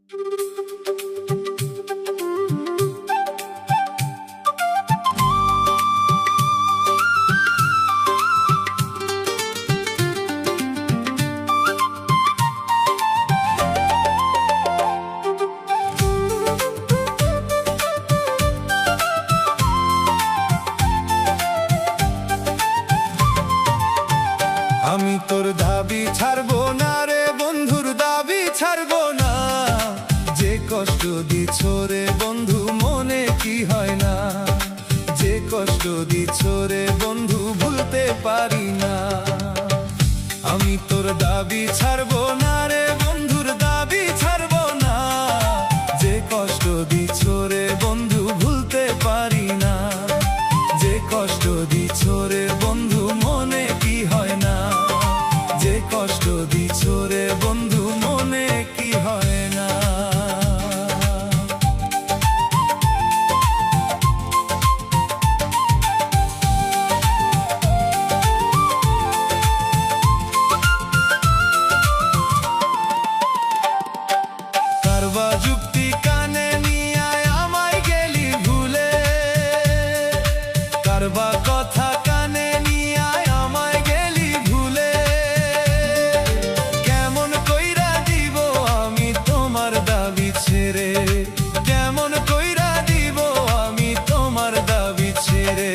আমি তোর দাবি ছাড়বো না রে বন্ধুর দাবি ছাড়বো না, যে কষ্ট দিছ রে বন্ধু মনে কি হয় না, যে কষ্ট দিছ রে বন্ধু ভুলতে পারি না। আমি তোর দাবি ছাড়বো না রে বন্ধুর দাবি ছাড়বো না, যে কষ্ট দিছ রে বন্ধু ভুলতে পারি না, যে কষ্ট দিছ রে বন্ধু মনে কি হয় না, যে কষ্ট দিছ রে বন্ধু মনে কি হয় না। কারবা যুক্তি কানে নিয়ে আমায় গেলি ভুলে, কারবা কথা কানে নিয়ে আমায় গেলি ভুলে, কেমন কইরা দিব আমি তোমার দাবি ছেড়ে, কেমন কইরা দিব আমি তোমার দাবি ছেড়ে,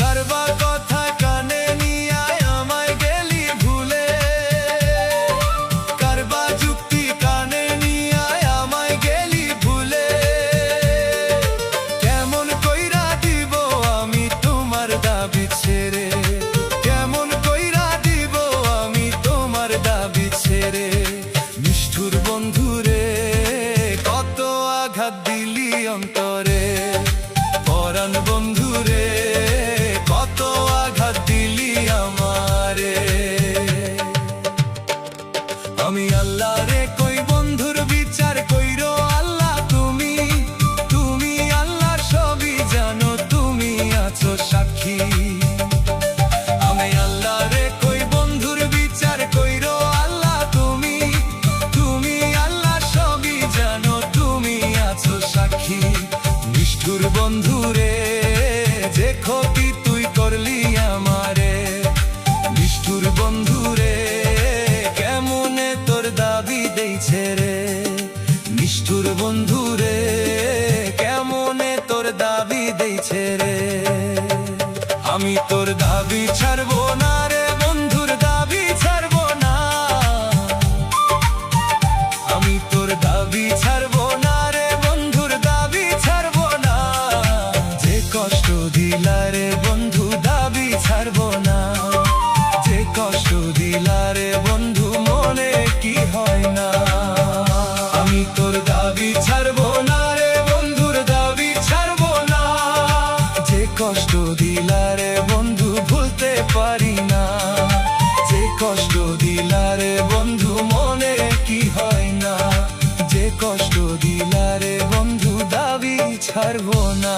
কারবা কথা কানে নিয়ে আমায় গেলি ভুলে, কারবা যুক্তি কানে নিয়ে আমায় গেলি ভুলে, কেমন কইরা দিব আমি তোমার দাবি ছেড়ে, কেমন কইরা দিব আমি তোমার দাবি ছেড়ে। নিষ্ঠুর বন্ধুরে কত আঘাত দিলি অন্তরে, পরাণ বন্ধুরে কত আঘাত দিলি আমারে। আমি আল্লাহ রে কই বন্ধুর বিচার কইরো আল্লাহ তুমি, তুমি আল্লাহ সবই জানো তুমি আছো সাক্ষী। আমি আল্লাহ রে কই বন্ধুর বিচার কইরো আল্লাহ তুমি, তুমি আল্লাহ সবই জানো তুমি আছো সাক্ষী। নিষ্ঠুর বন্ধুরে যে ক্ষতি তুই করলি আমারে, নিষ্ঠুর বন্ধুরে কেমনে তোর দাবি দেইছে রে, নিষ্ঠুর বন্ধুরে কেমনে তোর দাবি দেইছে রে। আমি তোর দাবি ছাড়বো না রে বন্ধুর দাবি ছাড়বো না, আমি তোর দাবি ছাড়বো না রে বন্ধুর দাবি ছাড়বো না, যে কষ্ট দিলা রে বন্ধু দাবি ছাড়বো না, যে কষ্ট দিলা রে বন্ধু মনে কি হয় না। আমি তোর দাবি ছাড়বো না রে বন্ধুর দাবি ছাড়বো না, যে কষ্ট দিলা রে বন্ধু ভুলতে পারি না, যে কষ্ট দিলা রে বন্ধু মনে কি হয় না, যে কষ্ট দিলা রে বন্ধু দাবি ছাড়বো না,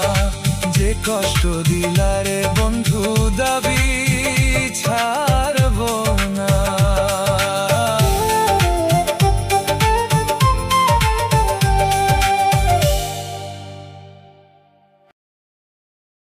যে কষ্ট দিলা রে বন্ধু দাবি